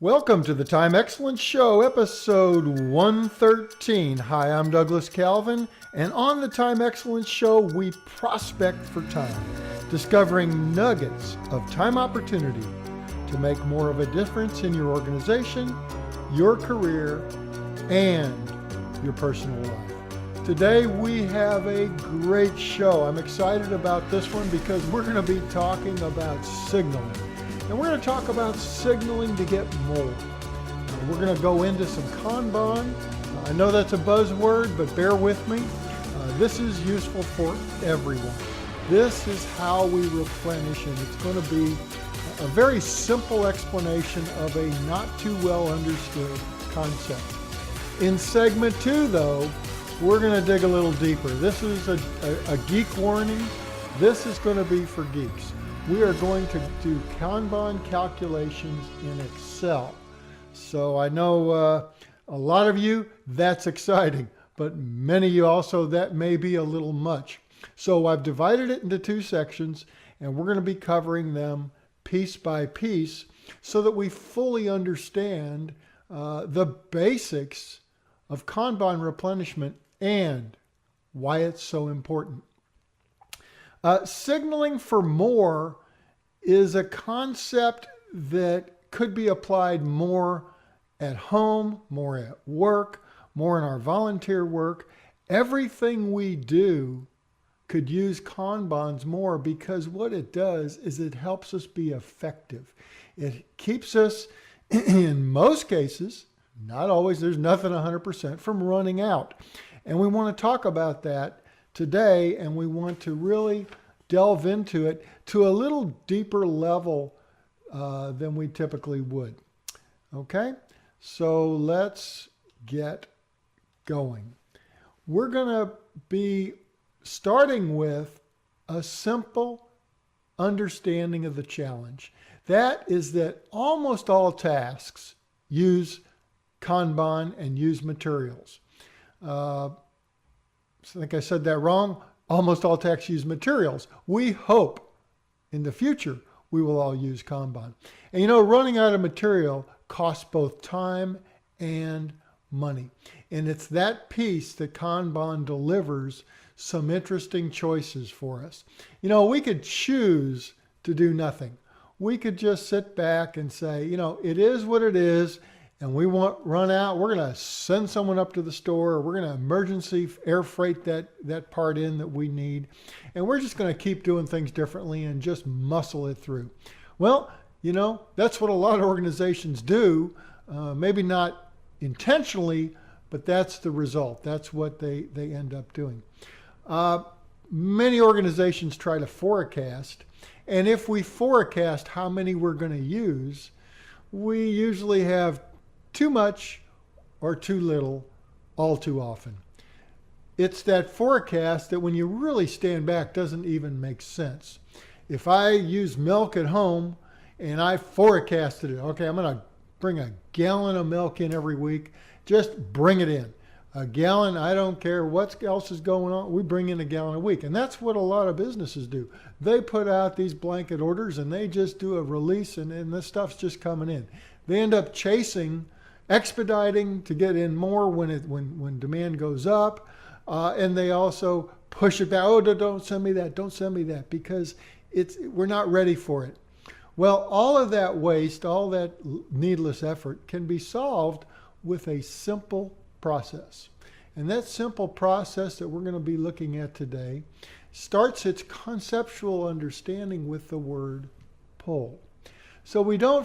Welcome to the Time Excellence Show, episode 113. Hi, I'm Douglas Calvin, and on the Time Excellence Show, we prospect for time, discovering nuggets of time opportunity to make more of a difference in your organization, your career, and your personal life. Today, we have a great show. I'm excited about this one because we're going to be talking about signaling. And we're going to talk about signaling to get more. We're going to go into some Kanban. I know that's a buzzword, but bear with me. This is useful for everyone. This is how we replenish, and it's going to be a very simple explanation of a not too well understood concept. In segment 2, though, we're going to dig a little deeper. This is a geek warning. This is going to be for geeks. We are going to do Kanban calculations in Excel. So I know a lot of you, that's exciting, but many of you also, that may be a little much. So I've divided it into 2 sections, and we're going to be covering them piece by piece so that we fully understand the basics of Kanban replenishment and why it's so important. Signaling for more is a concept that could be applied more at home, more at work, more in our volunteer work. Everything we do could use Kanbans more because what it does is it helps us be effective. It keeps us, in most cases, not always, there's nothing 100%, from running out. And we want to talk about that today, and we want to really delve into it to a little deeper level than we typically would. Okay, so let's get going. We're going to be starting with a simple understanding of the challenge. That is that almost all tasks use Kanban and use materials. I think I said that wrong. Almost all tasks use materials. We hope in the future we will all use Kanban. And you know, running out of material costs both time and money. And it's that piece that Kanban delivers some interesting choices for us. You know, we could choose to do nothing. We could just sit back and say, you know, it is what it is. And we won't run out. We're going to send someone up to the store, or we're going to emergency air freight that part in that we need. And we're just going to keep doing things differently and just muscle it through. Well, you know, that's what a lot of organizations do. Maybe not intentionally, but that's the result. That's what they end up doing. Many organizations try to forecast. And if we forecast how many we're going to use, we usually have too much or too little all too often. It's that forecast that when you really stand back doesn't even make sense. If I use milk at home and I forecasted it, okay, I'm going to bring a gallon of milk in every week, just bring it in. A gallon, I don't care what else is going on, we bring in a gallon a week. And that's what a lot of businesses do. They put out these blanket orders and they just do a release and this stuff's just coming in. They end up expediting to get in more when demand goes up, and they also push it back. Oh, don't send me that, because we're not ready for it. Well, all of that waste, all that needless effort can be solved with a simple process. And that simple process that we're going to be looking at today starts its conceptual understanding with the word pull. So we don't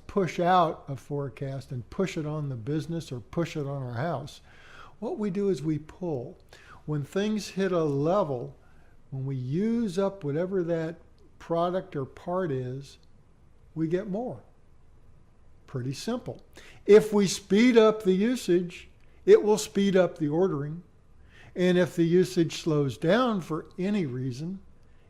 push out a forecast and push it on the business or push it on our house. What we do is we pull. When things hit a level, when we use up whatever that product or part is, we get more. Pretty simple. If we speed up the usage, it will speed up the ordering. And if the usage slows down for any reason,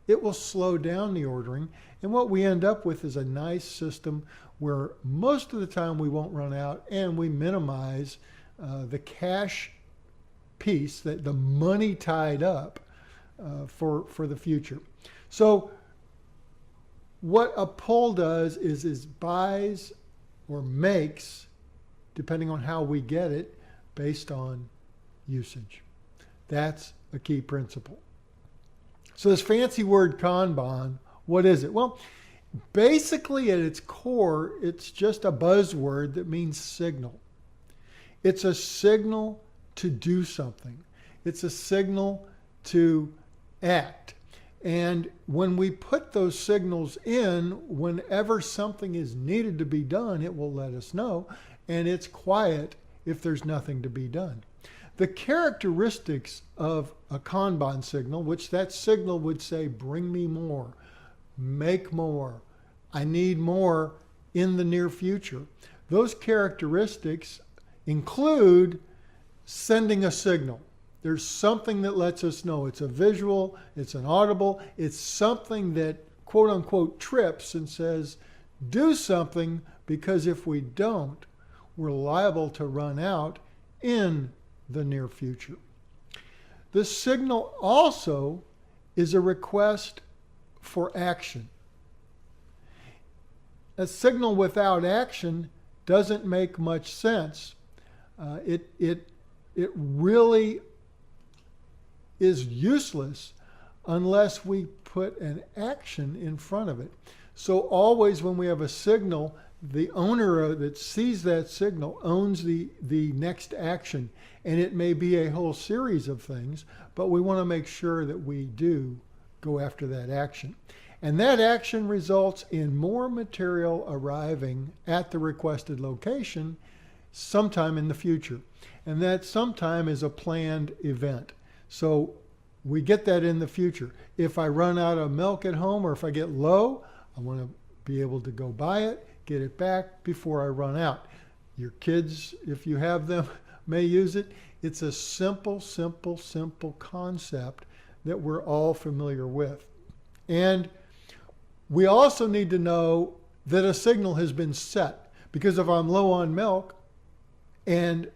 it will slow down the ordering. And what we end up with is a nice system where most of the time we won't run out, and we minimize the cash piece, the money tied up for the future. So what a pull does is buys or makes, depending on how we get it, based on usage. That's a key principle. So this fancy word Kanban, what is it? Well, basically at its core, it's just a buzzword that means signal. It's a signal to do something. It's a signal to act. And when we put those signals in, whenever something is needed to be done, it will let us know. And it's quiet if there's nothing to be done. The characteristics of a Kanban signal, which that signal would say, bring me more, make more, I need more in the near future. Those characteristics include sending a signal. There's something that lets us know. It's a visual, it's an audible, it's something that quote unquote trips and says, do something, because if we don't, we're liable to run out in the near future. The signal also is a request for action. A signal without action doesn't make much sense. It really is useless unless we put an action in front of it. So always when we have a signal, the owner that sees that signal owns the next action. And it may be a whole series of things, but we want to make sure that we do go after that action. And that action results in more material arriving at the requested location sometime in the future. And that sometime is a planned event. So we get that in the future. If I run out of milk at home, or if I get low, I want to be able to go buy it, get it back before I run out. Your kids, if you have them, may use it. It's a simple concept that we're all familiar with. And we also need to know that a signal has been set, because if I'm low on milk and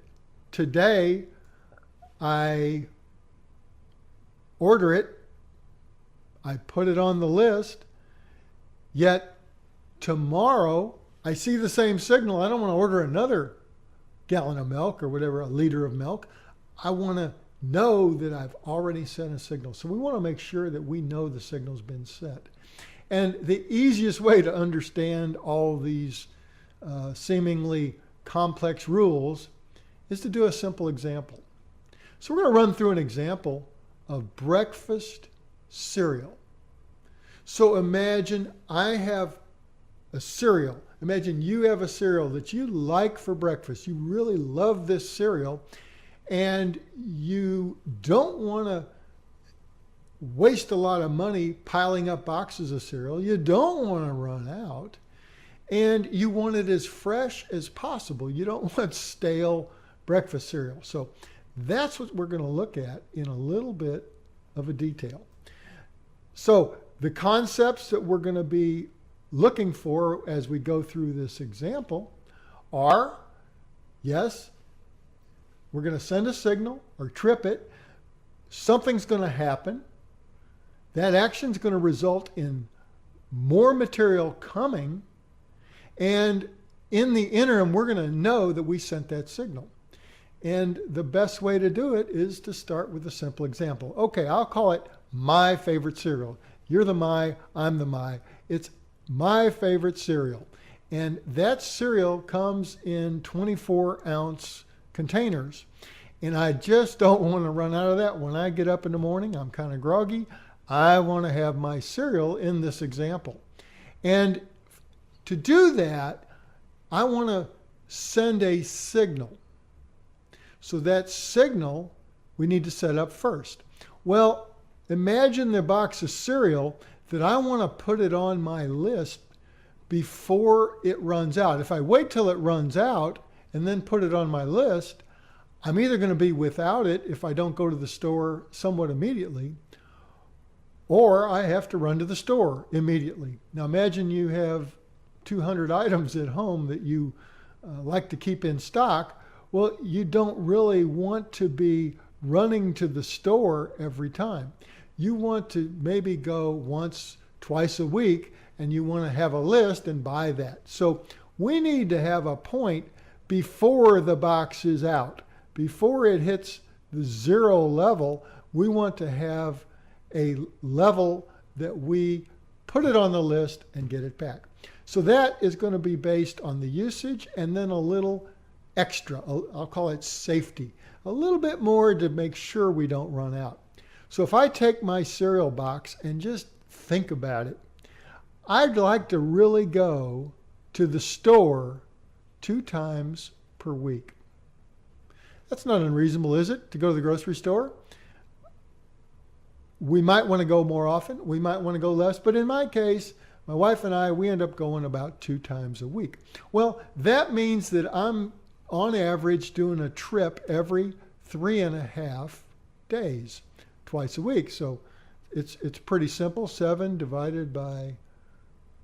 today I order it, I put it on the list, yet tomorrow I see the same signal, I don't want to order another gallon of milk or whatever, a liter of milk. I want to know that I've already sent a signal. So we want to make sure that we know the signal's been set. And the easiest way to understand all these seemingly complex rules is to do a simple example. So we're going to run through an example of breakfast cereal. So imagine I have a cereal. Imagine you have a cereal that you like for breakfast. You really love this cereal, and you don't want to waste a lot of money piling up boxes of cereal. You don't want to run out, and you want it as fresh as possible. You don't want stale breakfast cereal. So that's what we're going to look at in a little bit of a detail. So the concepts that we're going to be looking for as we go through this example are, yes, we're going to send a signal or trip it. Something's going to happen. That action's going to result in more material coming. And in the interim, we're going to know that we sent that signal. And the best way to do it is to start with a simple example. Okay, I'll call it my favorite cereal. You're the my, I'm the my. It's my favorite cereal. And that cereal comes in 24-ounce containers. And I just don't want to run out of that. When I get up in the morning, I'm kind of groggy. I want to have my cereal in this example. And to do that, I want to send a signal. So that signal we need to set up first. Well, imagine the box of cereal that I want to put it on my list before it runs out. If I wait till it runs out and then put it on my list, I'm either going to be without it if I don't go to the store somewhat immediately, or I have to run to the store immediately. Now imagine you have 200 items at home that you like to keep in stock. Well, you don't really want to be running to the store every time. You want to maybe go once, twice a week, and you want to have a list and buy that. So We need to have a point before the box is out. Before it hits the 0 level, we want to have a level that we put it on the list and get it back. So that is going to be based on the usage and then a little extra. I'll call it safety. A little bit more to make sure we don't run out. So if I take my cereal box and just think about it, I'd like to really go to the store 2 times per week. That's not unreasonable, is it, to go to the grocery store? We might want to go more often. We might want to go less. But in my case, my wife and I, we end up going about 2 times a week. Well, that means that I'm on average doing a trip every 3.5 days, twice a week. So it's pretty simple. 7 divided by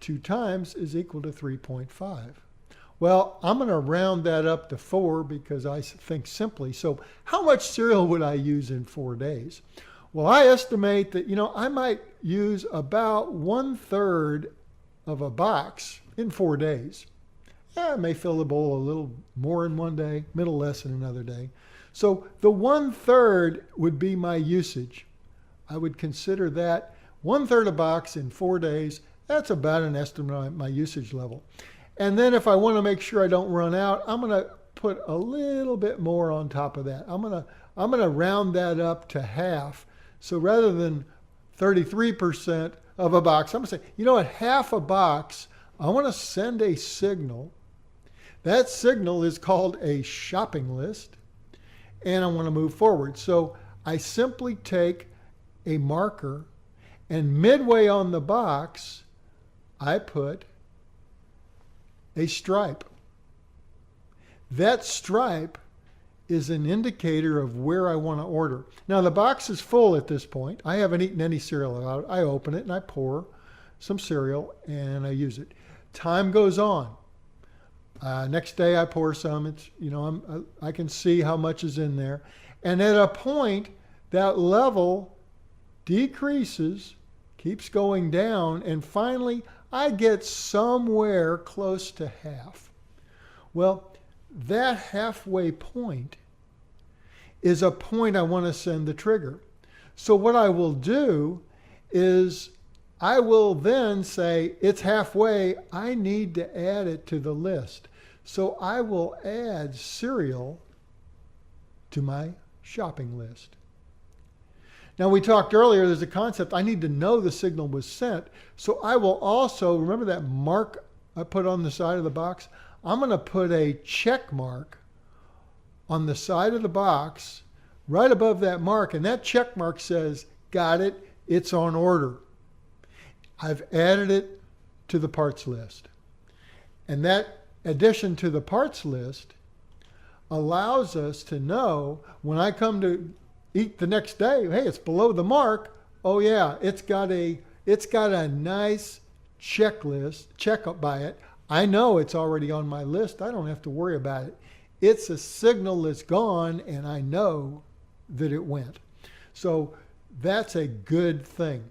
2 times is equal to 3.5. Well, I'm going to round that up to 4 because I think simply. So how much cereal would I use in 4 days? Well, I estimate that, I might use about 1/3 of a box in 4 days. I may fill the bowl a little more in one day, middle less in another day. So the 1/3 would be my usage. I would consider that 1/3 a box in 4 days. That's about an estimate of my usage level. And then if I want to make sure I don't run out, I'm going to put a little bit more on top of that. I'm going to round that up to half. So rather than 33% of a box, I'm going to say, at half a box, I want to send a signal. That signal is called a shopping list, and I want to move forward. So I simply take a marker, and midway on the box, I put a stripe. That stripe is an indicator of where I want to order. Now the box is full at this point. I haven't eaten any cereal out. I open it and I pour some cereal and I use it. Time goes on. Next day I pour some. It's I can see how much is in there, and at a point that level decreases, keeps going down, and finally I get somewhere close to half. Well, that halfway point is a point I want to send the trigger. So what I will do is I will then say it's halfway, I need to add it to the list. So I will add cereal to my shopping list. Now we talked earlier, there's a concept, I need to know the signal was sent. So I will also, remember that mark I put on the side of the box? I'm going to put a check mark on the side of the box right above that mark, and that check mark says, got it, it's on order. I've added it to the parts list. And that addition to the parts list allows us to know when I come to eat the next day, hey, it's below the mark. Oh yeah, it's got a nice checklist, check up by it. I know it's already on my list. I don't have to worry about it. It's a signal that's gone, and I know that it went. So that's a good thing.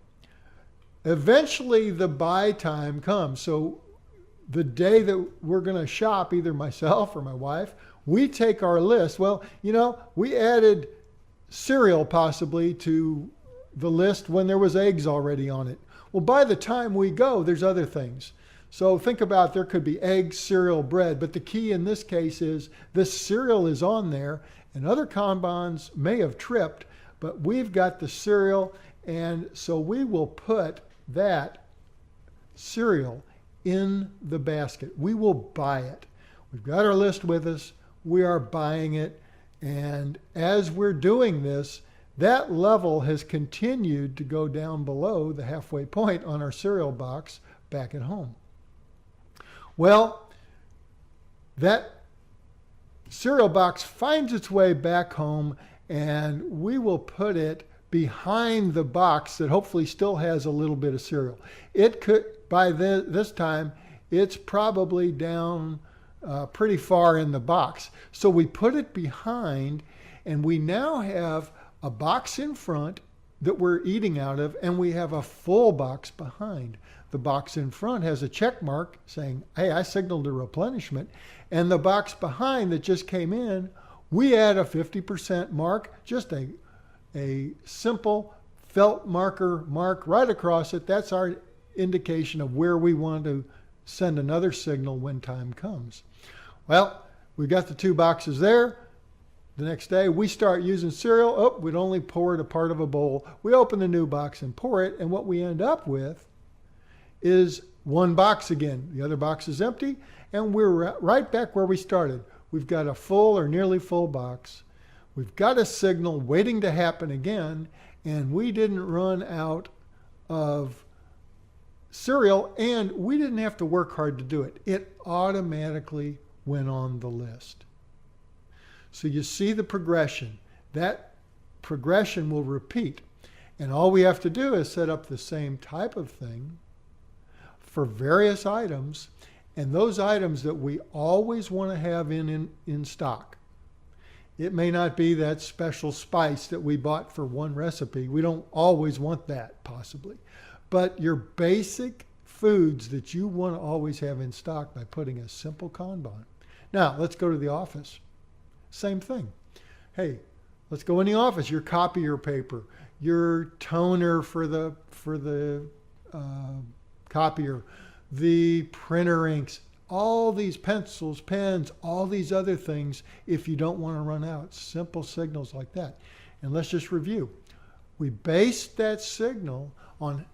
Eventually, the buy time comes. So the day that we're going to shop, either myself or my wife, we take our list. Well, we added cereal possibly to the list when there was eggs already on it. Well, by the time we go, there's other things. So think about, there could be eggs, cereal, bread, but the key in this case is this cereal is on there, and other Kanbans may have tripped, but we've got the cereal, and so we will put that cereal in the basket. We will buy it. We've got our list with us. We are buying it, and as we're doing this, that level has continued to go down below the halfway point on our cereal box back at home. Well, that cereal box finds its way back home, and we will put it behind the box that hopefully still has a little bit of cereal. It could, by this time, it's probably down pretty far in the box. So we put it behind, and we now have a box in front that we're eating out of, and we have a full box behind. The box in front has a check mark saying, hey, I signaled a replenishment. And the box behind that just came in, we add a 50% mark, just a simple felt marker mark right across it. That's our indication of where we want to send another signal when time comes. Well, we've got the 2 boxes there. The next day we start using cereal. Oh, we'd only poured a part of a bowl. We open the new box and pour it, and what we end up with is 1 box again. The other box is empty, and we're right back where we started. We've got a full or nearly full box. We've got a signal waiting to happen again, and we didn't run out of cereal, and we didn't have to work hard to do it. It automatically went on the list. So you see the progression. That progression will repeat. And all we have to do is set up the same type of thing for various items, and those items that we always want to have in stock. It may not be that special spice that we bought for one recipe. We don't always want that, possibly. But your basic foods that you want to always have in stock by putting a simple Kanban. Now, let's go to the office. Same thing. Hey, let's go in the office. Your copier paper, your toner for the copier, the printer inks, all these pencils, pens, all these other things. If you don't want to run out, simple signals like that. And let's just review. We based that signal on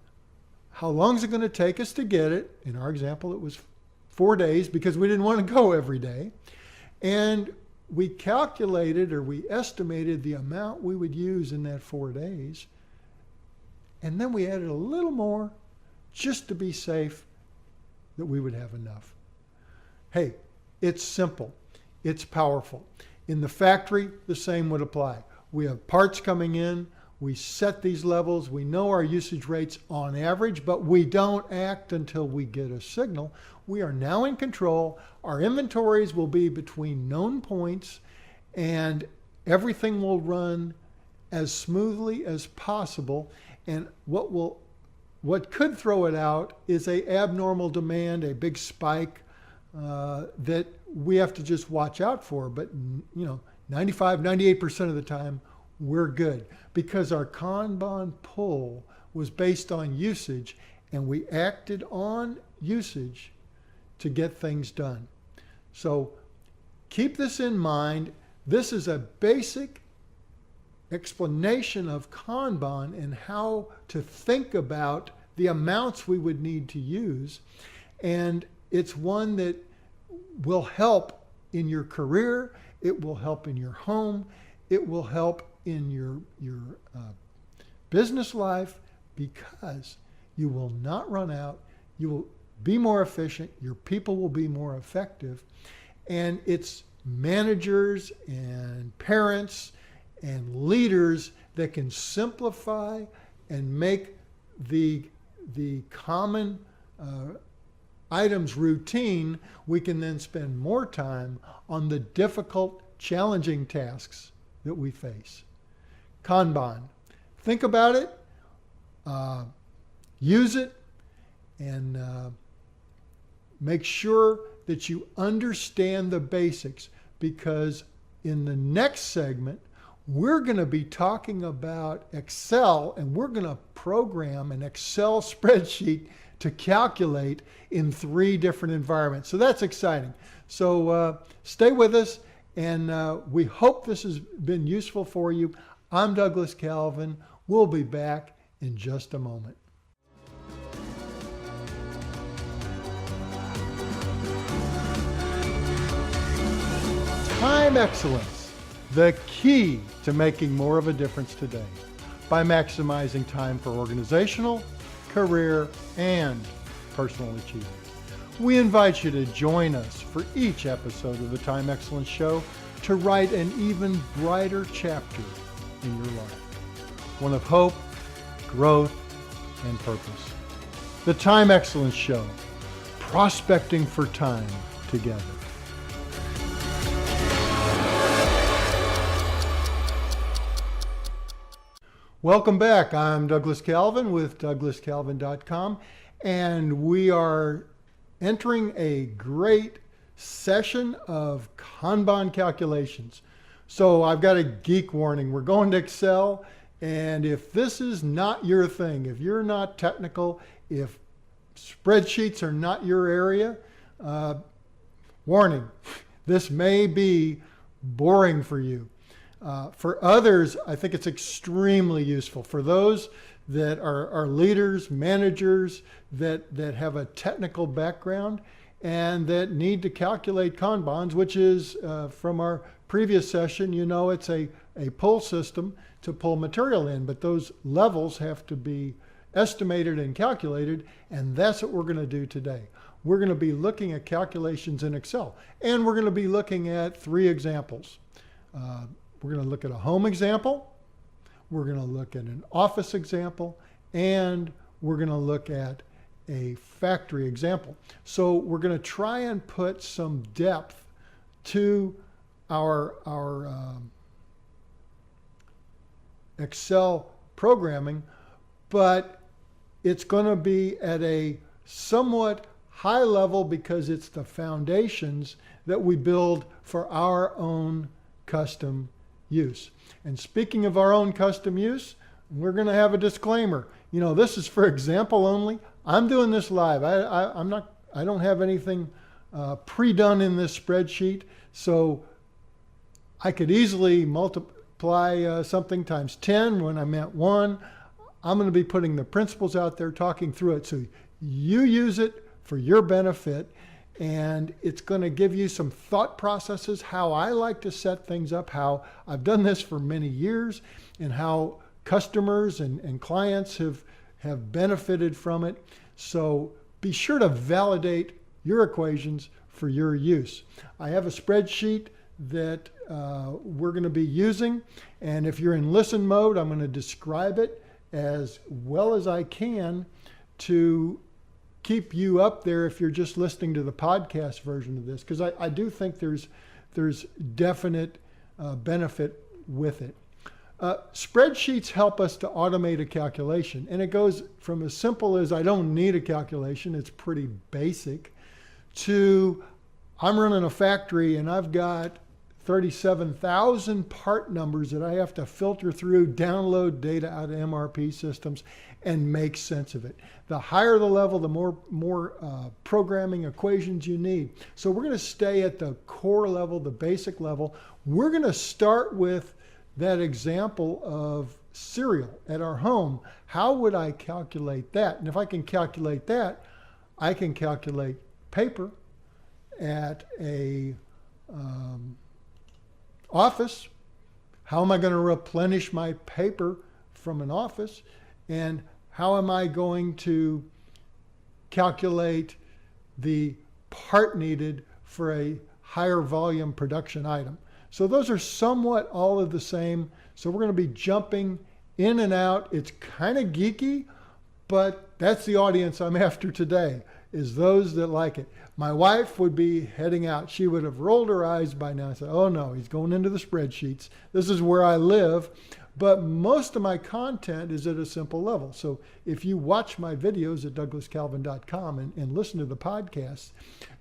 how long is it going to take us to get it. In our example, it was 4 days because we didn't want to go every day. And we calculated, or we estimated, the amount we would use in that 4 days. And then we added a little more just to be safe that we would have enough. Hey, it's simple. It's powerful. In the factory, the same would apply. We have parts coming in. We set these levels. We know our usage rates on average, but we don't act until we get a signal. We are now in control. Our inventories will be between known points, and everything will run as smoothly as possible. And what could throw it out is an abnormal demand, a big spike that we have to just watch out for. But 95, 98% of the time, we're good because our Kanban pull was based on usage, and we acted on usage to get things done. So keep this in mind. This is a basic explanation of Kanban and how to think about the amounts we would need to use. And it's one that will help in your career. It will help in your home. It will help in your business life, because you will not run out. You will be more efficient. Your people will be more effective. And it's managers and parents and leaders that can simplify and make the common items routine. We can then spend more time on the difficult, challenging tasks that we face. Kanban. Think about it, use it, and make sure that you understand the basics, because in the next segment, we're going to be talking about Excel, and we're going to program an Excel spreadsheet to calculate in 3 different environments. So that's exciting. So stay with us, and we hope this has been useful for you. I'm Douglas Calvin. We'll be back in just a moment. Time excellence, the key to making more of a difference today by maximizing time for organizational, career, and personal achievement. We invite you to join us for each episode of the Time Excellence Show to write an even brighter chapter in your life, one of hope, growth, and purpose. The Time Excellence Show, prospecting for time together. Welcome back. I'm Douglas Calvin with douglascalvin.com, and we are entering a great session of Kanban calculations. So I've got a geek warning. We're going to Excel, and if this is not your thing, if you're not technical, if spreadsheets are not your area, warning, this may be boring for you. For others, I think it's extremely useful. For those that are leaders, managers, that have a technical background and that need to calculate Kanbans, which is, from our previous session, you know, it's a pull system to pull material in, but those levels have to be estimated and calculated, and that's what we're going to do today. We're going to be looking at calculations in Excel, and we're going to be looking at 3 examples. We're going to look at a home example, we're going to look at an office example, and we're going to look at a factory example. So we're going to try and put some depth to our Excel programming, but it's going to be at a somewhat high level because it's the foundations that we build for our own custom use. And speaking of our own custom use, we're going to have a disclaimer. You know, this is for example only. I'm doing this live. I don't have anything pre-done in this spreadsheet, so I could easily multiply something times 10 when I meant 1. I'm going to be putting the principles out there, talking through it, so you use it for your benefit. And it's going to give you some thought processes, how I like to set things up, how I've done this for many years, and how customers and clients have benefited from it. So be sure to validate your equations for your use. I have a spreadsheet that we're going to be using, and if you're in listen mode, I'm going to describe it as well as I can to keep you up there if you're just listening to the podcast version of this, because I do think there's definite benefit with it. Spreadsheets help us to automate a calculation, and it goes from as simple as I don't need a calculation, it's pretty basic, to I'm running a factory and I've got 37,000 part numbers that I have to filter through, download data out of MRP systems, and make sense of it. The higher the level, the more programming equations you need. So we're going to stay at the core level, the basic level. We're going to start with that example of cereal at our home. How would I calculate that? And if I can calculate that, I can calculate paper at a office. How am I going to replenish my paper from an office? And how am I going to calculate the part needed for a higher volume production item? So those are somewhat all of the same. So we're going to be jumping in and out. It's kind of geeky, but that's the audience I'm after today, is those that like it. My wife would be heading out. She would have rolled her eyes by now and said, oh no, he's going into the spreadsheets. This is where I live. But most of my content is at a simple level. So if you watch my videos at douglascalvin.com and listen to the podcasts,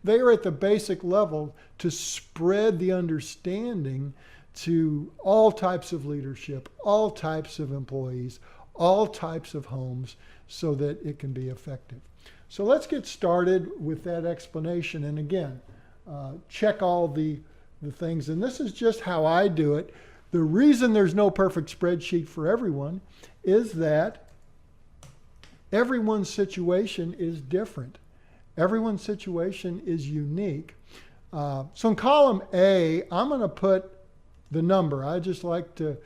they are at the basic level to spread the understanding to all types of leadership, all types of employees, all types of homes, so that it can be effective. So let's get started with that explanation. And again, check all the things. And this is just how I do it. The reason there's no perfect spreadsheet for everyone is that everyone's situation is different. Everyone's situation is unique. So in column A, I'm going to put the number. I just like to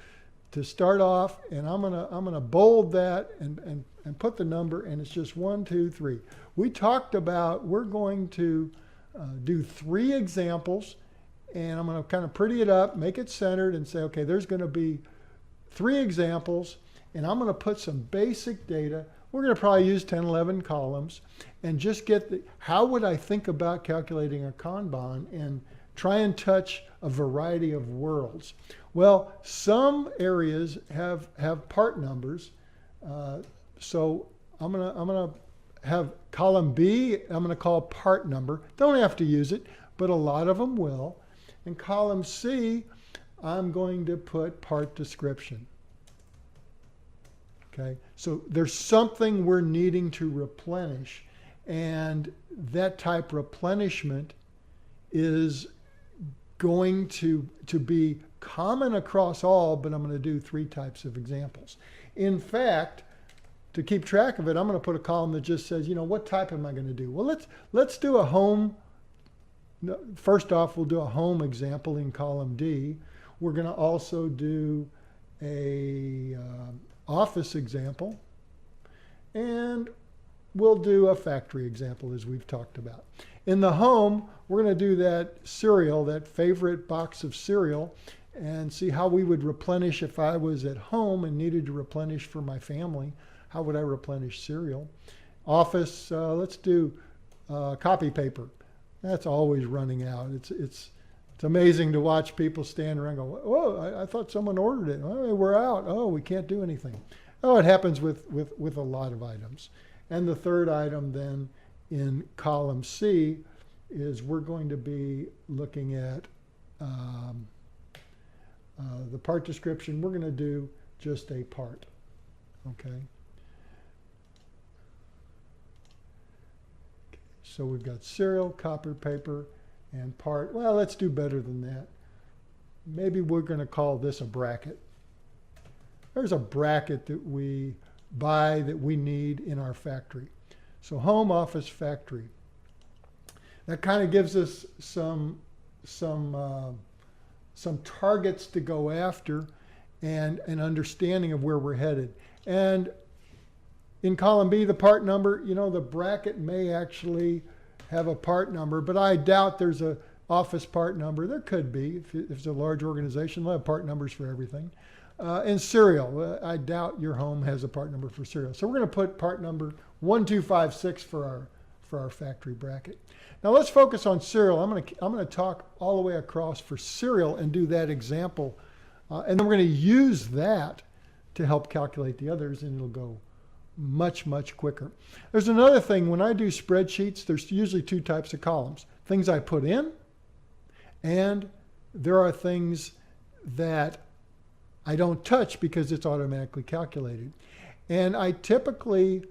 start off, and I'm gonna bold that and put the number, and it's just 1, 2, 3. We talked about we're going to do 3 examples. And I'm going to kind of pretty it up, make it centered, and say, okay, there's going to be 3 examples, and I'm going to put some basic data. We're going to probably use 10, 11 columns, and just get how would I think about calculating a Kanban, and Try and touch a variety of worlds. Well, some areas have part numbers. So I'm gonna have column B, I'm gonna call part number. Don't have to use it, but a lot of them will. And column C, I'm going to put part description. Okay, so there's something we're needing to replenish, and that type replenishment is going to be common across all, but I'm going to do 3 types of examples. In fact, to keep track of it, I'm going to put a column that just says, you know, what type am I going to do? Well, let's do a home. First off, we'll do a home example in column D. We're going to also do a office example, and we'll do a factory example as we've talked about. In the home, we're going to do that cereal, that favorite box of cereal, and see how we would replenish if I was at home and needed to replenish for my family. How would I replenish cereal? Office, let's do copy paper. That's always running out. It's amazing to watch people stand around and go, oh, I thought someone ordered it. Oh, we're out. Oh, we can't do anything. Oh, it happens with a lot of items. And the third item then in column C is we're going to be looking at the part description. We're going to do just a part, okay? So we've got cereal, copy paper, and part. Well, let's do better than that. Maybe we're going to call this a bracket. There's a bracket that we buy that we need in our factory. So home, office, factory. That kind of gives us some targets to go after and an understanding of where we're headed. And in column B, the part number, you know, the bracket may actually have a part number, but I doubt there's a office part number. There could be. If it's a large organization, they'll have part numbers for everything. And cereal, I doubt your home has a part number for cereal. So we're going to put part number 1256 for our factory bracket. Now let's focus on cereal. I'm going to talk all the way across for cereal and do that example. And then we're going to use that to help calculate the others, and it'll go much, much quicker. There's another thing. When I do spreadsheets, there's usually 2 types of columns. Things I put in, and there are things that I don't touch because it's automatically calculated. And I typically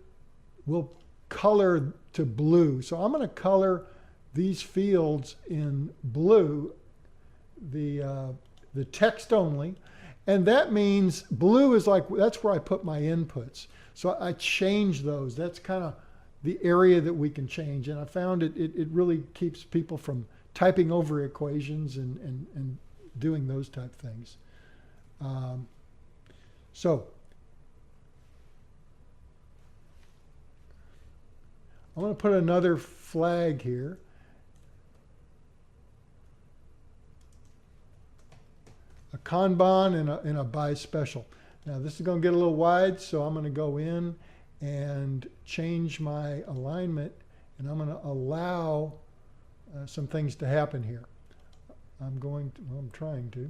will color to blue. So I'm going to color these fields in blue, the text only. And that means blue is like, that's where I put my inputs. So I change those. That's kind of the area that we can change. And I found it really keeps people from typing over equations and doing those type things. So I'm going to put another flag here. A Kanban and a buy special. Now this is going to get a little wide, so I'm going to go in and change my alignment, and I'm going to allow some things to happen here. I'm trying to.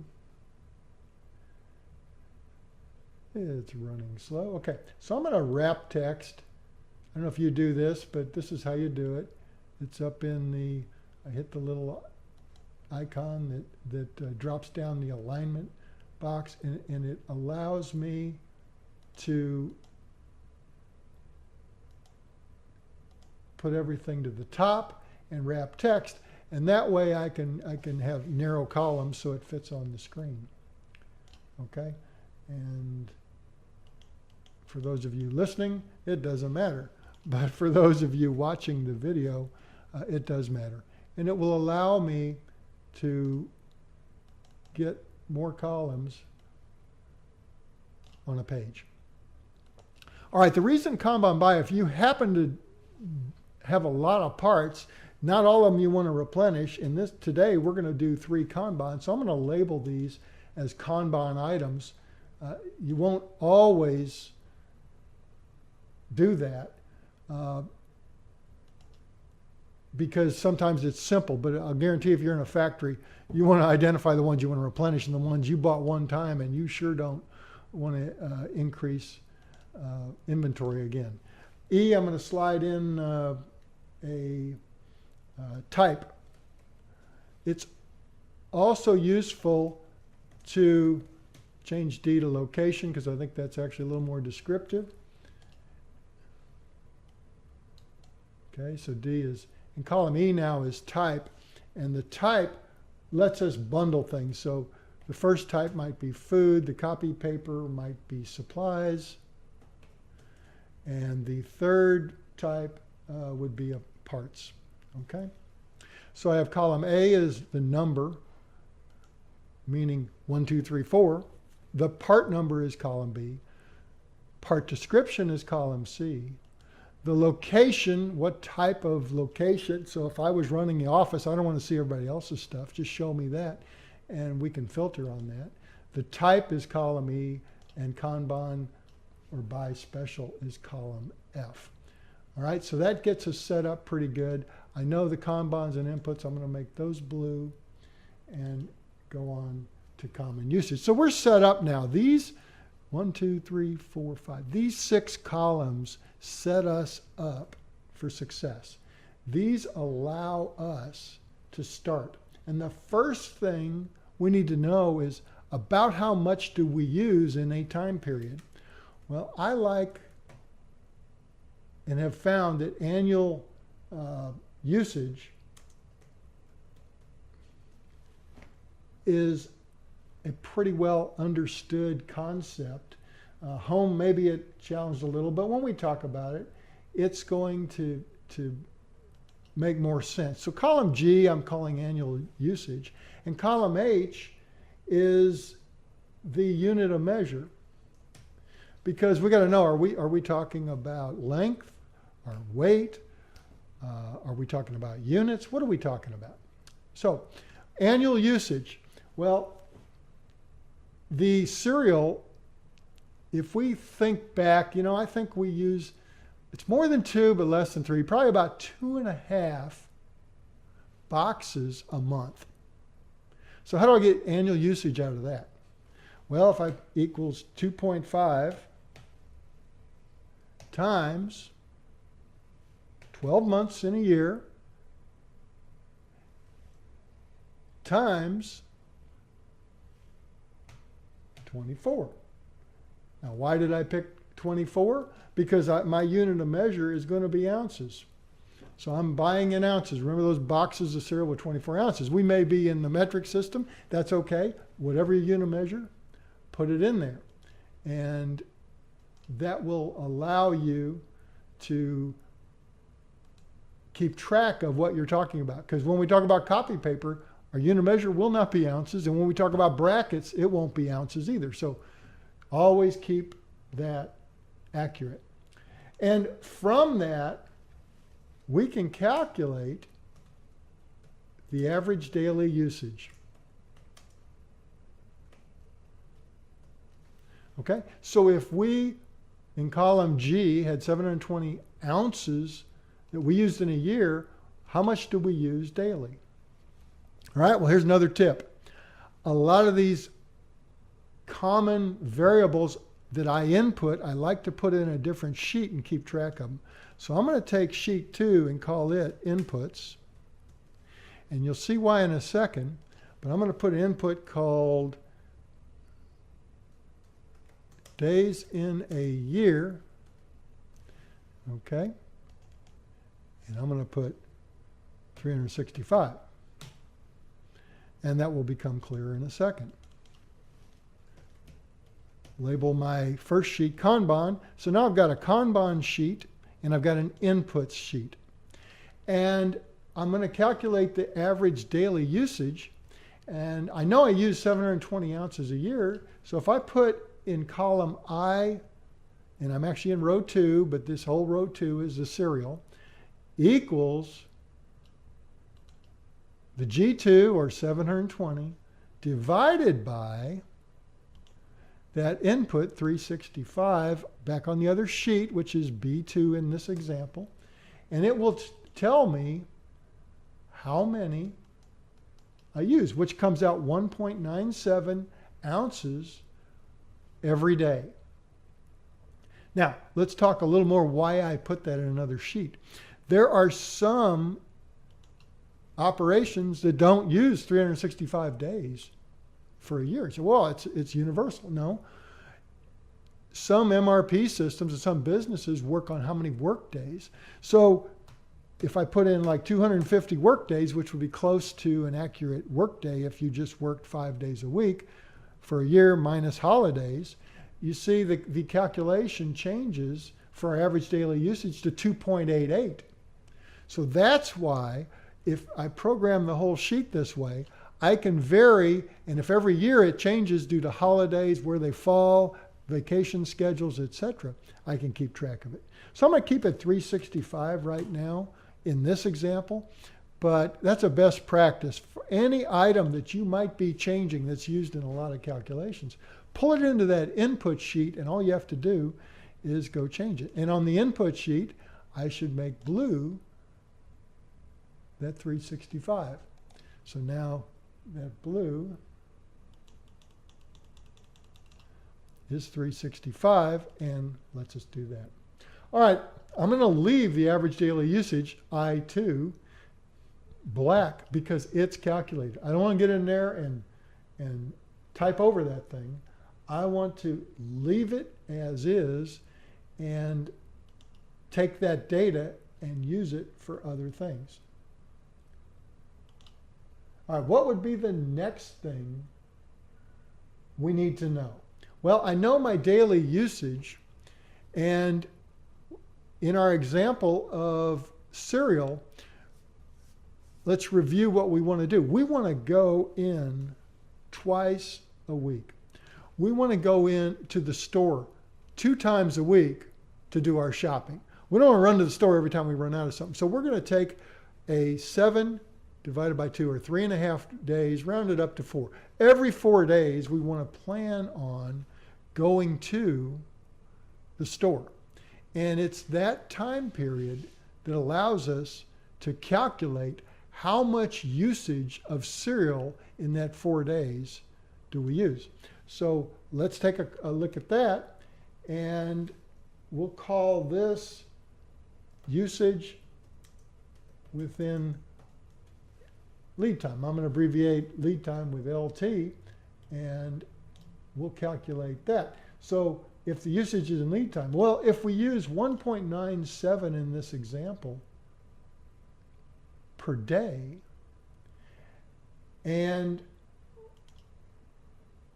It's running slow. Okay, so I'm going to wrap text. I don't know if you do this, but this is how you do it. It's up in the, I hit the little icon that drops down the alignment box, and it allows me to put everything to the top and wrap text, and that way I can have narrow columns so it fits on the screen. Okay, and for those of you listening, it doesn't matter, but for those of you watching the video, it does matter, and it will allow me to get more columns on a page. All right, the reason Kanban buy, if you happen to have a lot of parts, not all of them you want to replenish. In this today, we're going to do 3 Kanban, so I'm going to label these as Kanban items. You won't always do that. because sometimes it's simple, but I'll guarantee if you're in a factory, you want to identify the ones you want to replenish and the ones you bought one time, and you sure don't want to increase inventory again. E, I'm going to slide in a type. It's also useful to change D to location, because I think that's actually a little more descriptive. Okay, so D is, in column E now is type, and the type lets us bundle things. So the first type might be food, the copy paper might be supplies, and the third type would be parts. Okay, so I have column A is the number, meaning 1, 2, 3, 4. The part number is column B. Part description is column C. The location, what type of location? So if I was running the office, I don't want to see everybody else's stuff. Just show me that, and we can filter on that. The type is column E, and Kanban or by special is column F. All right, so that gets us set up pretty good. I know the Kanbans and inputs. I'm going to make those blue and go on to common usage. So we're set up now. These 1, 2, 3, 4, 5. These 6 columns set us up for success. These allow us to start. And the first thing we need to know is about how much do we use in a time period. Well, I like and have found that annual usage is a pretty well understood concept. Home, maybe it challenged a little, but when we talk about it, it's going to make more sense. So column G, I'm calling annual usage, and column H is the unit of measure, because we got to know, are we talking about length, or weight, are we talking about units? What are we talking about? So annual usage. Well, the cereal, if we think back, you know, I think we use, it's more than 2, but less than 3, probably about 2.5 boxes a month. So how do I get annual usage out of that? Well, if I equals 2.5 times 12 months in a year times 24. Now, why did I pick 24? Because my unit of measure is going to be ounces. So I'm buying in ounces. Remember those boxes of cereal with 24 ounces. We may be in the metric system. That's okay. Whatever your unit of measure, put it in there. And that will allow you to keep track of what you're talking about. Because when we talk about copy paper, our unit of measure will not be ounces. And when we talk about brackets, it won't be ounces either. So always keep that accurate. And from that, we can calculate the average daily usage. Okay, so if we, in column G, had 720 ounces that we used in a year, how much do we use daily? All right, well, here's another tip. A lot of these common variables that I input, I like to put in a different sheet and keep track of them. So I'm going to take sheet 2 and call it inputs. And you'll see why in a second, but I'm going to put an input called days in a year. Okay. And I'm going to put 365. And that will become clearer in a second. Label my first sheet Kanban. So now I've got a Kanban sheet and I've got an inputs sheet. And I'm going to calculate the average daily usage. And I know I use 720 ounces a year. So if I put in column I, and I'm actually in row 2, but this whole row 2 is the cereal, equals the G2, or 720, divided by that input, 365, back on the other sheet, which is B2 in this example. And it will tell me how many I use, which comes out 1.97 ounces every day. Now, let's talk a little more why I put that in another sheet. There are some operations that don't use 365 days for a year. You say, well, it's universal. No. Some MRP systems and some businesses work on how many work days. So if I put in like 250 work days, which would be close to an accurate work day if you just worked 5 days a week for a year minus holidays, you see the calculation changes for our average daily usage to 2.88. So that's why if I program the whole sheet this way, I can vary, and if every year it changes due to holidays, where they fall, vacation schedules, etc., I can keep track of it. So I'm going to keep it 365 right now in this example, but that's a best practice. For any item that you might be changing that's used in a lot of calculations, pull it into that input sheet, and all you have to do is go change it. And on the input sheet, I should make blue that 365. So now that blue is 365, and let's just do that. All right, I'm going to leave the average daily usage, I2, black because it's calculated. I don't want to get in there and type over that thing. I want to leave it as is and take that data and use it for other things. All right, what would be the next thing we need to know? Well, I know my daily usage, and in our example of cereal, let's review what we want to do. We want to go in twice a week. We want to go in to the store 2 times a week to do our shopping. We don't want to run to the store every time we run out of something. So we're going to take a 7 divided by 2, or 3.5 days, round it up to 4. Every 4 days, we want to plan on going to the store. And it's that time period that allows us to calculate how much usage of cereal in that 4 days do we use. So let's take a look at that, and we'll call this usage within lead time. I'm going to abbreviate lead time with LT, and we'll calculate that. So if the usage is in lead time, well, if we use 1.97 in this example per day, and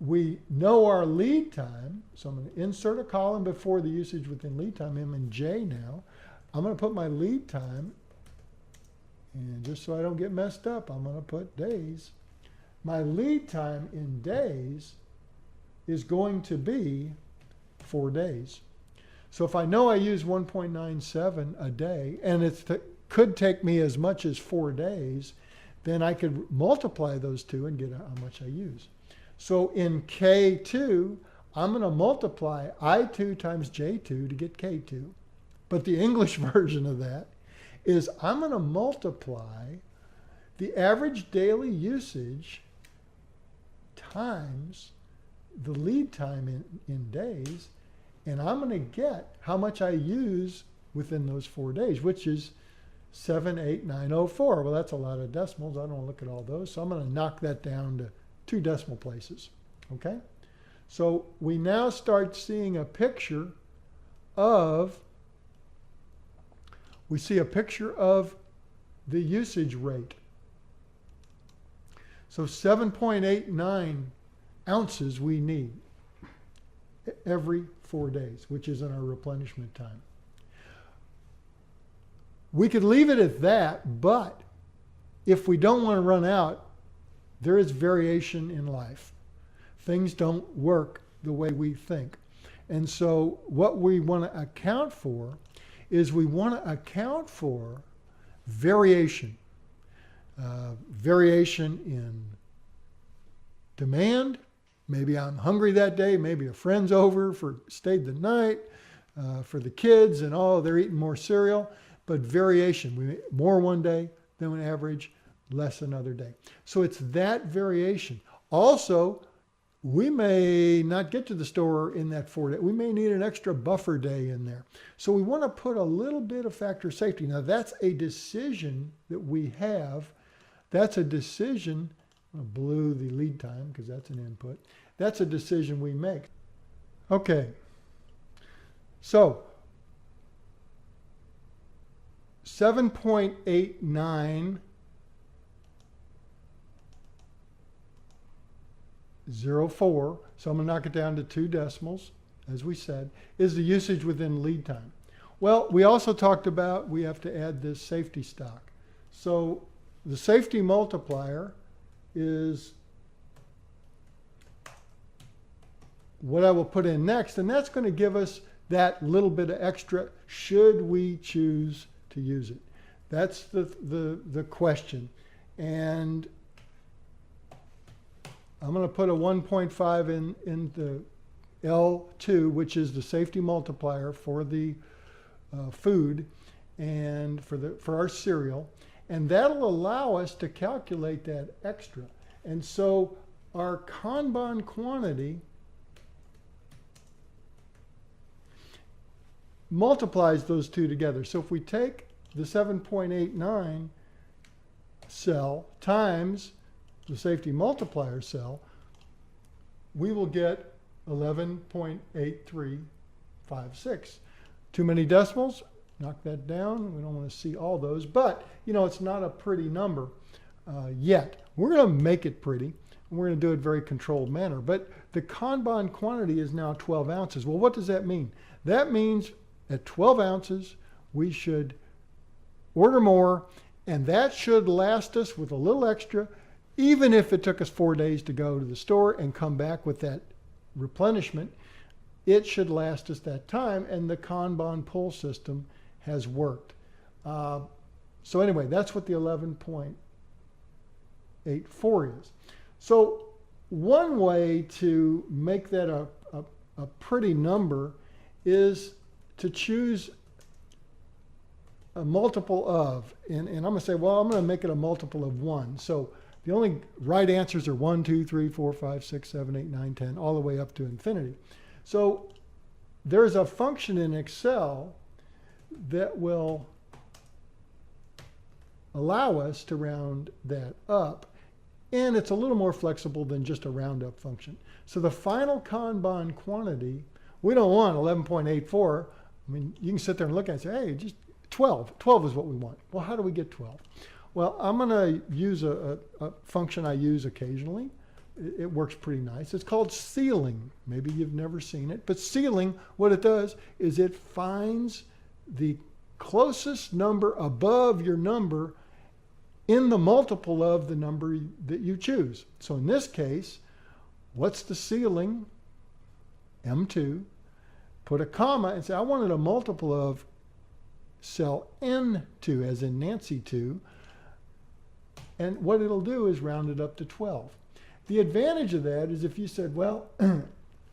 we know our lead time, so I'm going to insert a column before the usage within lead time, M and J now. I'm going to put my lead time, and just so I don't get messed up, I'm going to put days. My lead time in days is going to be 4 days. So if I know I use 1.97 a day, and it could take me as much as 4 days, then I could multiply those two and get how much I use. So in K2, I'm going to multiply I2 times J2 to get K2. But the English version of that is I'm going to multiply the average daily usage times the lead time in days, and I'm going to get how much I use within those 4 days, which is 78904. Well, that's a lot of decimals. I don't want to look at all those, so I'm going to knock that down to 2 decimal places. Okay? So we now start seeing a picture of, we see a picture of the usage rate. So 7.89 ounces we need every 4 days, which is in our replenishment time. We could leave it at that, but if we don't want to run out, there is variation in life. Things don't work the way we think. And so what we want to account for is we want to account for variation. Variation in demand. Maybe I'm hungry that day. Maybe a friend's over stayed the night for the kids, and they're eating more cereal. But variation. We more one day than an average, less another day. So it's that variation. Also, we may not get to the store in that 4 days. We may need an extra buffer day in there. So we want to put a little bit of factor of safety. Now that's a decision that we have. That's a decision, blue the lead time because that's an input. That's a decision we make. Okay, so 7.8904, so I'm going to knock it down to 2 decimals, as we said, is the usage within lead time. Well, we also talked about we have to add this safety stock. So the safety multiplier is what I will put in next, and that's going to give us that little bit of extra should we choose to use it. That's the question. And I'm going to put a 1.5 in the L2, which is the safety multiplier for the food and for our cereal. And that'll allow us to calculate that extra. And so our Kanban quantity multiplies those two together. So if we take the 7.89 cell times the safety multiplier cell, we will get 11.8356. Too many decimals, knock that down. We don't want to see all those, but you know, it's not a pretty number yet. We're going to make it pretty, and we're going to do it in a very controlled manner. But the Kanban quantity is now 12 ounces. Well, what does that mean? That means at 12 ounces, we should order more, and that should last us with a little extra, even if it took us 4 days to go to the store and come back with that replenishment. It should last us that time, and the Kanban pull system has worked. So anyway, that's what the 11.84 is. So one way to make that a pretty number is to choose a multiple of, and I'm going to say, well, I'm going to make it a multiple of 1. So the only right answers are 1, 2, 3, 4, 5, 6, 7, 8, 9, 10, all the way up to infinity. So there's a function in Excel that will allow us to round that up, and it's a little more flexible than just a roundup function. So the final Kanban quantity, we don't want 11.84. I mean, you can sit there and look at it and say, hey, just 12. 12 is what we want. Well, how do we get 12? Well, I'm going to use a function I use occasionally. It works pretty nice. It's called ceiling. Maybe you've never seen it, but ceiling, what it does is it finds the closest number above your number in the multiple of the number that you choose. So in this case, what's the ceiling? M2. Put a comma and say, I wanted a multiple of cell N2, as in Nancy 2. And what it'll do is round it up to 12. The advantage of that is if you said, well,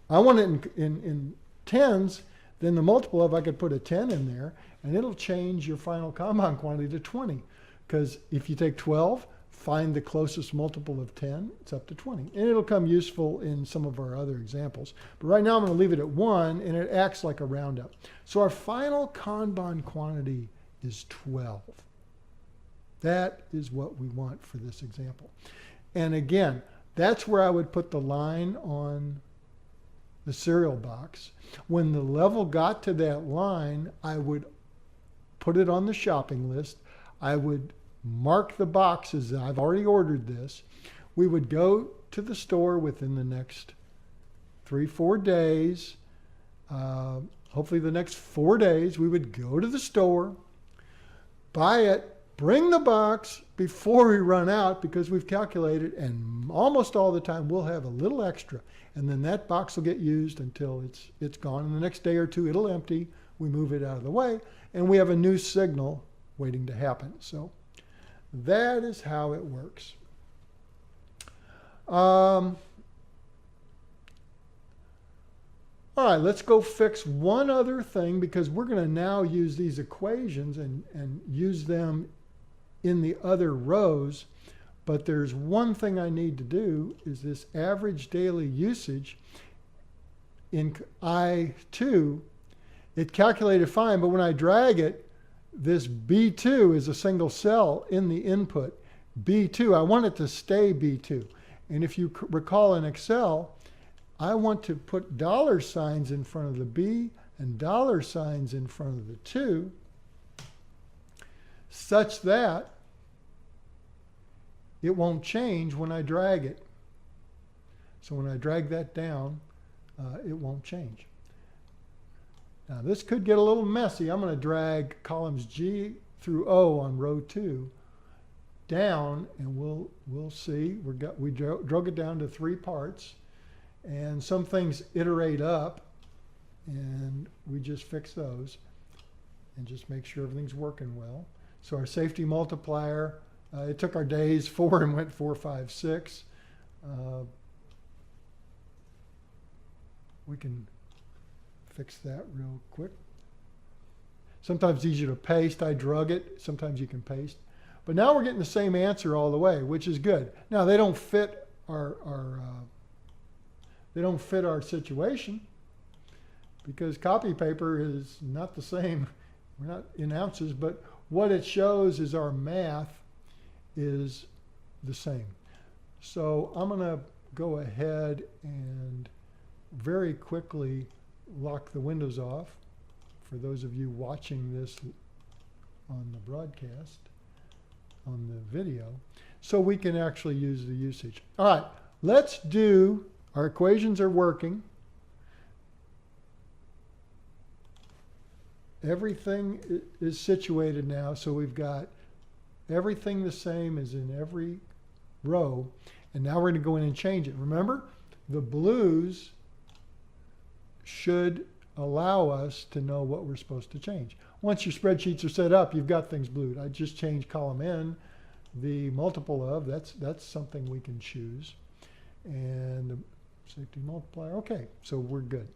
I want it in tens, then the multiple of, I could put a 10 in there, and it'll change your final Kanban quantity to 20. Because if you take 12, find the closest multiple of 10, it's up to 20. And it'll come useful in some of our other examples. But right now I'm going to leave it at 1, and it acts like a roundup. So our final Kanban quantity is 12. That is what we want for this example. And again, that's where I would put the line on the cereal box. When the level got to that line, I would put it on the shopping list. I would mark the boxes. I've already ordered this. We would go to the store within the next 3-4 days. Hopefully the next 4 days, we would go to the store, buy it, bring the box before we run out, because we've calculated, and almost all the time we'll have a little extra, and then that box will get used until it's gone. And the next day or two it'll empty. We move it out of the way, and we have a new signal waiting to happen. So that is how it works. All right, let's go fix one other thing, because we're going to now use these equations and use them in the other rows. But there's one thing I need to do is this average daily usage in I2, it calculated fine, but when I drag it, this B2 is a single cell in the input. B2, I want it to stay B2. And if you recall in Excel, I want to put dollar signs in front of the B and dollar signs in front of the 2, such that it won't change when I drag it. So when I drag that down, it won't change. Now this could get a little messy. I'm going to drag columns G through O on row 2 down, and we'll see. We drug it down to 3 parts, and some things iterate up, and we just fix those and just make sure everything's working well. So our safety multiplier, it took our days 4 and went 4, 5, 6. We can fix that real quick. Sometimes it's easier to paste. I drug it. Sometimes you can paste. But now we're getting the same answer all the way, which is good. Now they don't fit our situation, because copy paper is not the same. We're not in ounces, but what it shows is our math is the same. So I'm going to go ahead and very quickly lock the windows off for those of you watching this on the broadcast, on the video, so we can actually use the usage. All right, let's do, our equations are working. Everything is situated now, so we've got everything the same as in every row, and now we're going to go in and change it. Remember, the blues should allow us to know what we're supposed to change. Once your spreadsheets are set up, you've got things blued. I just changed column N, the multiple of, that's something we can choose. And the safety multiplier, okay, so we're good.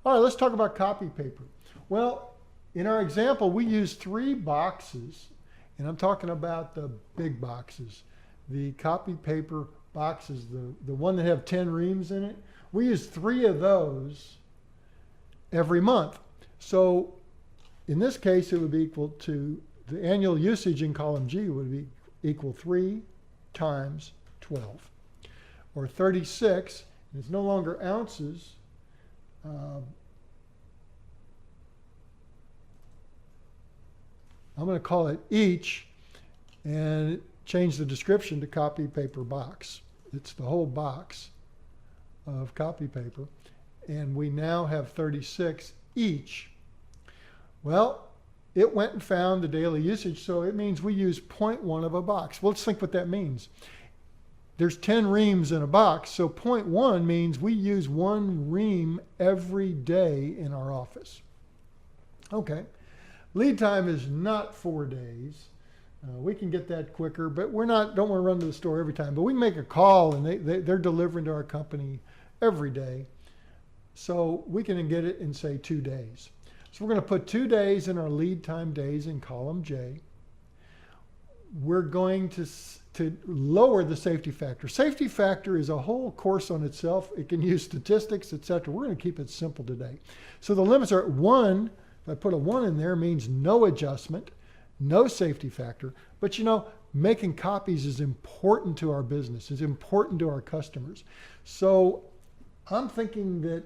All right, let's talk about copy paper. Well, in our example, we used 3 boxes, and I'm talking about the big boxes, the copy paper boxes, the one that have 10 reams in it. We used 3 of those every month. So in this case, it would be equal to, the annual usage in column G would be equal 3 times 12, or 36. And it's no longer ounces. I'm going to call it each and change the description to copy paper box. It's the whole box of copy paper. And we now have 36 each. Well, it went and found the daily usage, so it means we use 0.1 of a box. Well, let's think what that means. There's 10 reams in a box, so 0.1 means we use 1 ream every day in our office. Okay. Lead time is not 4 days. We can get that quicker, but don't want to run to the store every time. But we make a call, and they're delivering to our company every day. So we can get it in, say, 2 days. So we're going to put 2 days in our lead time days in column J. We're going to lower the safety factor. Safety factor is a whole course on itself. It can use statistics, etc. We're going to keep it simple today. So the limits are at 1. If I put a 1 in there, means no adjustment, no safety factor. But you know, making copies is important to our business. It's important to our customers. So I'm thinking that,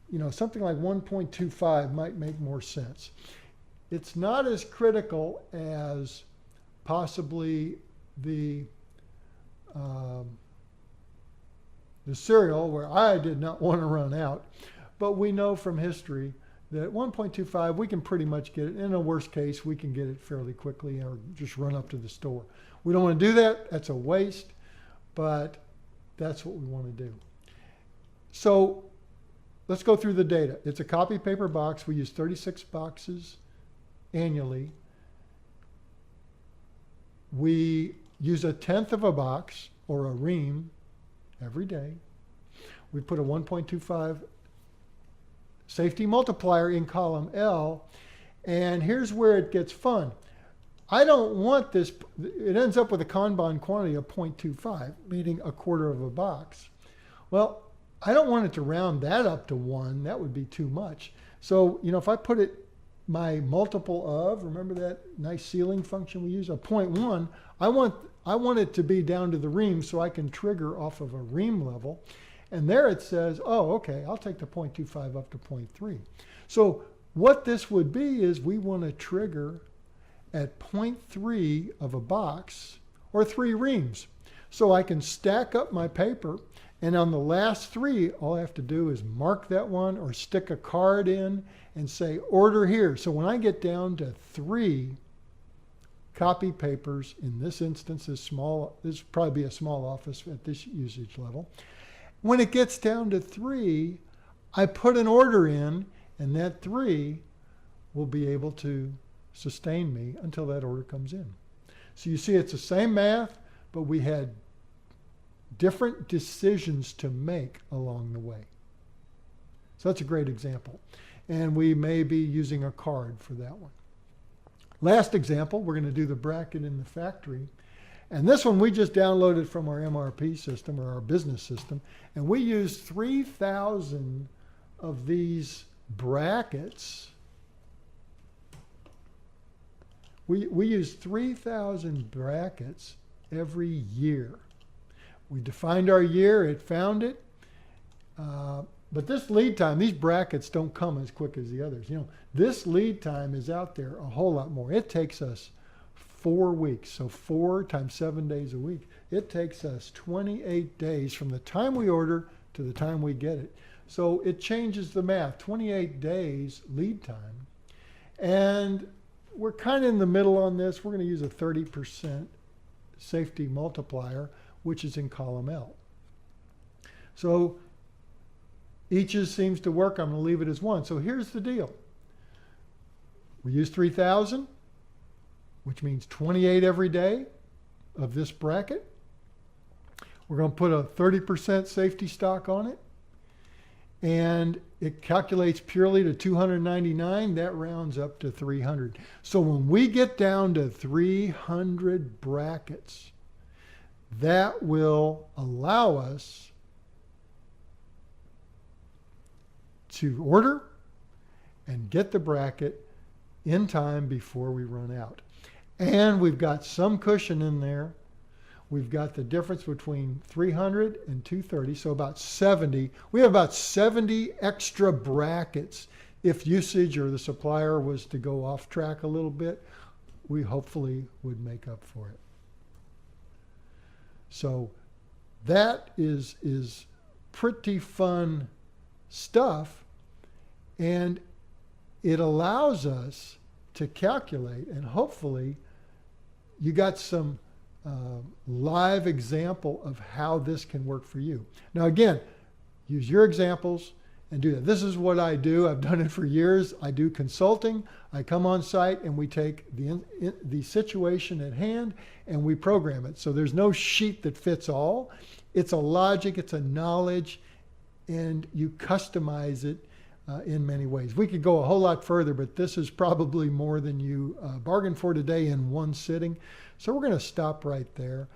you know, something like 1.25 might make more sense. It's not as critical as possibly the cereal, where I did not want to run out. But we know from history that 1.25, we can pretty much get it. In a worst case, we can get it fairly quickly or just run up to the store. We don't want to do that. That's a waste, but that's what we want to do. So let's go through the data. It's a copy paper box. We use 36 boxes annually. We use 1/10 of a box or a ream every day. We put a 1.25 safety multiplier in column L. And here's where it gets fun. I don't want this. It ends up with a Kanban quantity of 0.25, meaning a quarter of a box. Well, I don't want it to round that up to 1. That would be too much. So, if I put it my multiple of, remember that nice ceiling function we use, a 0.1, I want it to be down to the ream so I can trigger off of a ream level. And there it says, oh, okay, I'll take the 0.25 up to 0.3. So what this would be is we want to trigger at 0.3 of a box or 3 reams. So I can stack up my paper, and on the last 3, all I have to do is mark that one or stick a card in and say order here. So when I get down to 3 copy papers, in this instance, this would probably be a small office at this usage level. When it gets down to 3, I put an order in, and that 3 will be able to sustain me until that order comes in. So you see, it's the same math, but we had different decisions to make along the way. So that's a great example. And we may be using a card for that one. Last example, we're going to do the bracket in the factory. And this one we just downloaded from our MRP system or our business system. And we used 3,000 of these brackets. We use 3,000 brackets every year. We defined our year, it found it. But this lead time, these brackets don't come as quick as the others. This lead time is out there a whole lot more. It takes us 4 weeks. So 4 times 7 days a week. It takes us 28 days from the time we order to the time we get it. So it changes the math, 28 days lead time. And we're kind of in the middle on this. We're going to use a 30% safety multiplier, which is in column L. So each seems to work. I'm going to leave it as 1. So here's the deal. We use 3,000, which means 28 every day of this bracket. We're going to put a 30% safety stock on it. And it calculates purely to 299. That rounds up to 300. So when we get down to 300 brackets, that will allow us to order and get the bracket in time before we run out. And we've got some cushion in there. We've got the difference between 300 and 230, so about 70. We have about 70 extra brackets. If usage or the supplier was to go off track a little bit, we hopefully would make up for it. So that is pretty fun stuff, and it allows us to calculate, and hopefully you got some live example of how this can work for you. Now again, use your examples and do that. This is what I do. I've done it for years. I do consulting. I come on site and we take the situation at hand and we program it. So there's no sheet that fits all. It's a logic, it's a knowledge, and you customize it in many ways. We could go a whole lot further, but this is probably more than you bargained for today in one sitting. So we're going to stop right there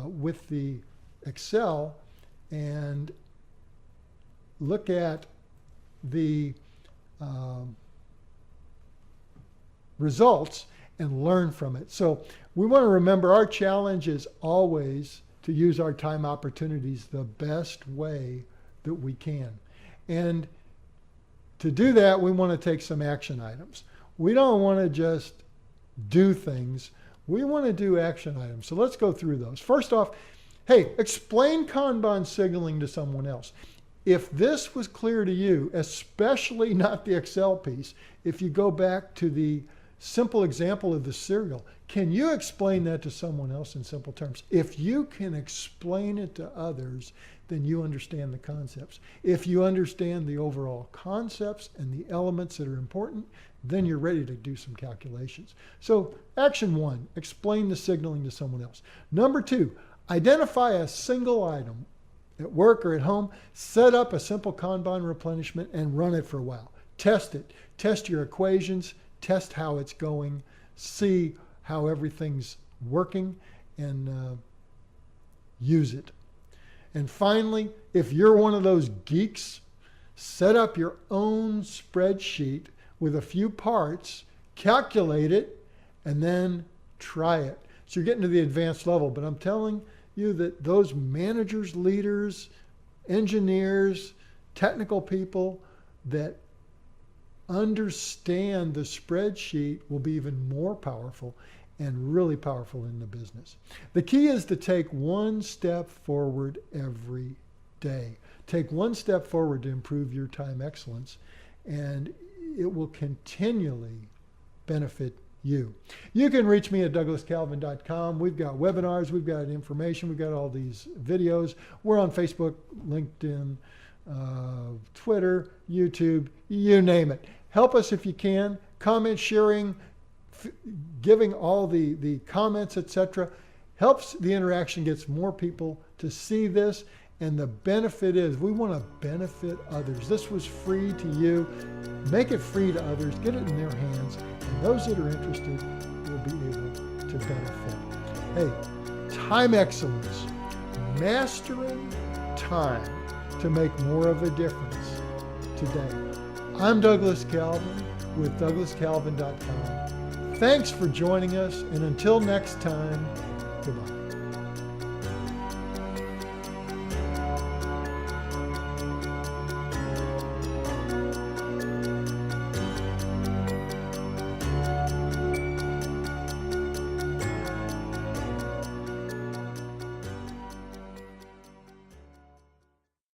with the Excel and look at the results and learn from it. So we want to remember our challenge is always to use our time opportunities the best way that we can. And to do that, we want to take some action items. We don't want to just do things. We want to do action items. So let's go through those. First off, hey, explain Kanban signaling to someone else. If this was clear to you, especially not the Excel piece, if you go back to the simple example of the cereal, can you explain that to someone else in simple terms? If you can explain it to others, then you understand the concepts. If you understand the overall concepts and the elements that are important, then you're ready to do some calculations. So action 1, explain the signaling to someone else. Number 2, identify a single item at work or at home, set up a simple Kanban replenishment and run it for a while. Test it. Test your equations, test how it's going, see how everything's working and use it. And finally, if you're one of those geeks, set up your own spreadsheet with a few parts, calculate it, and then try it. So you're getting to the advanced level, but I'm telling you that those managers, leaders, engineers, technical people that understand the spreadsheet will be even more powerful and really powerful in the business. The key is to take one step forward every day. Take one step forward to improve your time excellence, and it will continually benefit you. You can reach me at douglascalvin.com. We've got webinars, we've got information, we've got all these videos. We're on Facebook, LinkedIn, Twitter, YouTube, you name it. Help us if you can. Comment, sharing, giving all the comments, etc. helps the interaction, gets more people to see this. And the benefit is we want to benefit others. This was free to you. Make it free to others. Get it in their hands. And those that are interested will be able to benefit. Hey, time excellence. Mastering time to make more of a difference today. I'm Douglas Calvin with douglascalvin.com. Thanks for joining us. And until next time, goodbye.